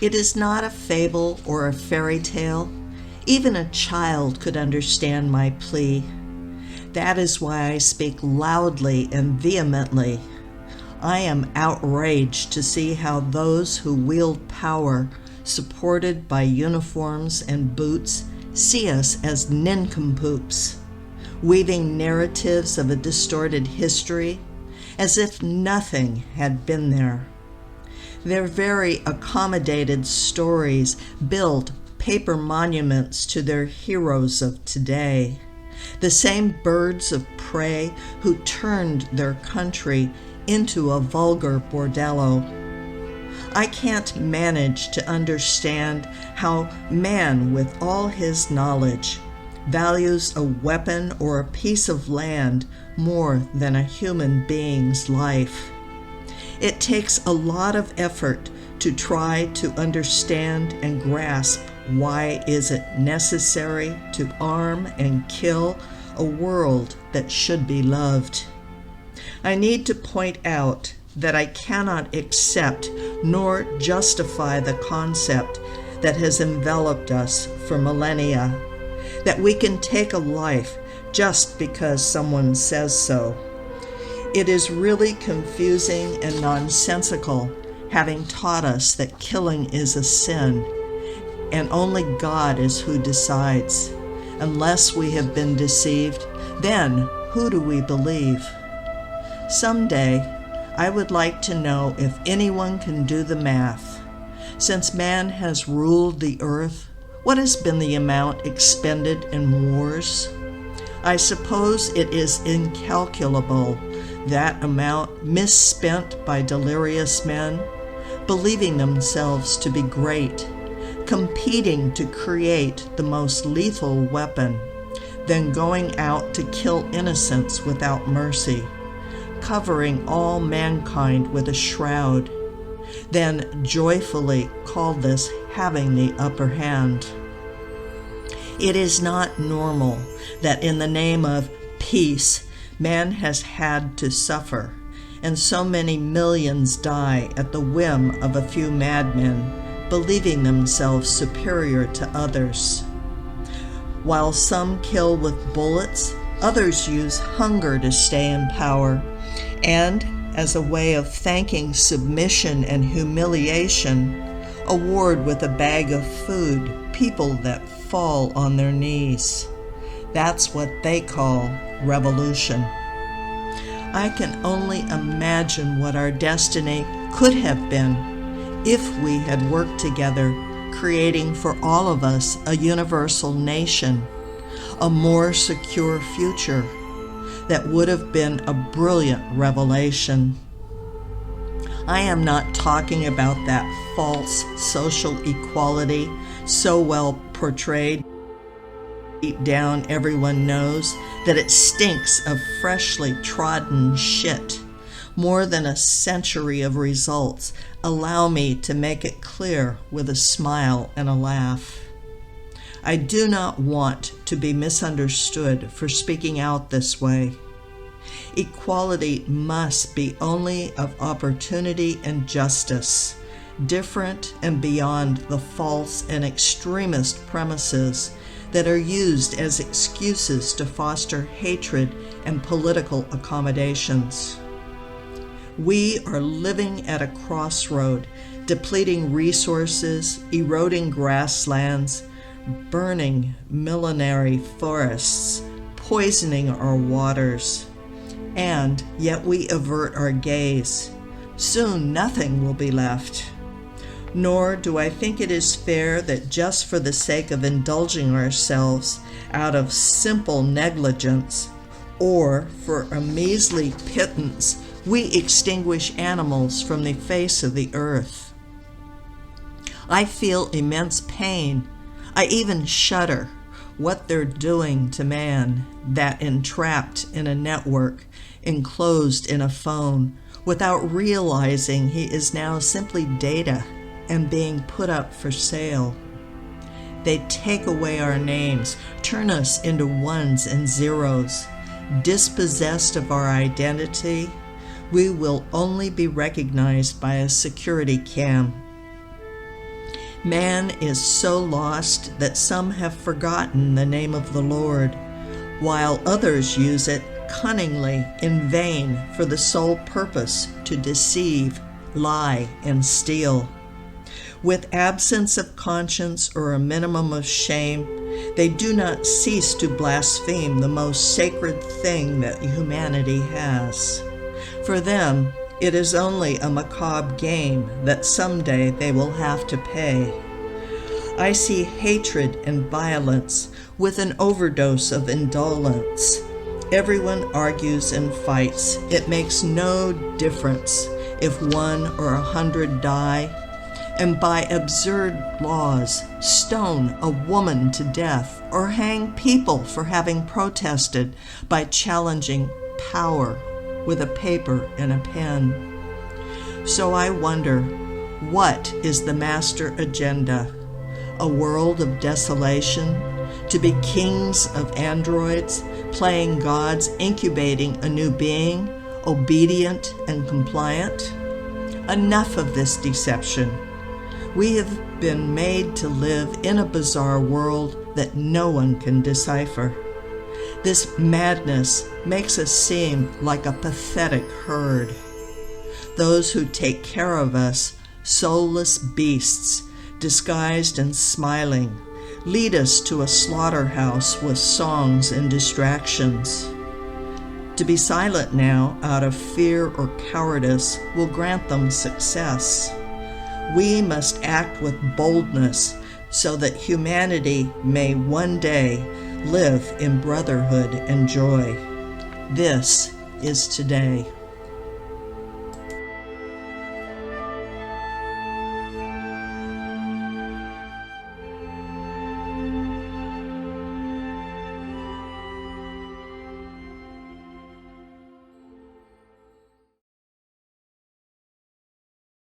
It is not a fable or a fairy tale. Even a child could understand my plea. That is why I speak loudly and vehemently. I am outraged to see how those who wield power, supported by uniforms and boots, see us as nincompoops, weaving narratives of a distorted history as if nothing had been there. Their very accommodated stories build paper monuments to their heroes of today, the same birds of prey who turned their country into a vulgar bordello. I can't manage to understand how man, with all his knowledge, values a weapon or a piece of land more than a human being's life. It takes a lot of effort to try to understand and grasp why is it necessary to arm and kill a world that should be loved. I need to point out that I cannot accept nor justify the concept that has enveloped us for millennia, that we can take a life just because someone says so. It is really confusing and nonsensical, having taught us that killing is a sin, and only God is who decides. Unless we have been deceived, then who do we believe? Someday, I would like to know if anyone can do the math. Since man has ruled the earth, what has been the amount expended in wars? I suppose it is incalculable, that amount misspent by delirious men, believing themselves to be great, competing to create the most lethal weapon, then going out to kill innocents without mercy, covering all mankind with a shroud, then joyfully call this having the upper hand. It is not normal that in the name of peace, man has had to suffer, and so many millions die at the whim of a few madmen, believing themselves superior to others. While some kill with bullets, others use hunger to stay in power, and, as a way of thanking submission and humiliation, award with a bag of food people that fall on their knees. That's what they call revolution. I can only imagine what our destiny could have been if we had worked together, creating for all of us a universal nation, a more secure future that would have been a brilliant revelation. I am not talking about that false social equality so well portrayed. Deep down, everyone knows that it stinks of freshly trodden shit. More than a century of results allow me to make it clear with a smile and a laugh. I do not want to be misunderstood for speaking out this way. Equality must be only of opportunity and justice, different and beyond the false and extremist premises that are used as excuses to foster hatred and political accommodations. We are living at a crossroad, depleting resources, eroding grasslands, burning millenary forests, poisoning our waters, and yet we avert our gaze. Soon nothing will be left. Nor do I think it is fair that just for the sake of indulging ourselves out of simple negligence, or for a measly pittance, we extinguish animals from the face of the earth. I feel immense pain. I even shudder what they're doing to man, that entrapped in a network, enclosed in a phone, without realizing he is now simply data and being put up for sale. They take away our names, turn us into ones and zeros. Dispossessed of our identity, we will only be recognized by a security cam. Man is so lost that some have forgotten the name of the Lord, while others use it cunningly in vain for the sole purpose to deceive, lie, and steal. With absence of conscience or a minimum of shame, they do not cease to blaspheme the most sacred thing that humanity has. For them, it is only a macabre game that someday they will have to pay. I see hatred and violence with an overdose of indolence. Everyone argues and fights. It makes no difference if 1 or 100 die, and by absurd laws stone a woman to death or hang people for having protested by challenging power with a paper and a pen. So I wonder, what is the master agenda? A world of desolation? To be kings of androids, playing gods, incubating a new being, obedient and compliant? Enough of this deception. We have been made to live in a bizarre world that no one can decipher. This madness makes us seem like a pathetic herd. Those who take care of us, soulless beasts, disguised and smiling, lead us to a slaughterhouse with songs and distractions. To be silent now out of fear or cowardice will grant them success. We must act with boldness so that humanity may one day live in brotherhood and joy. This is today.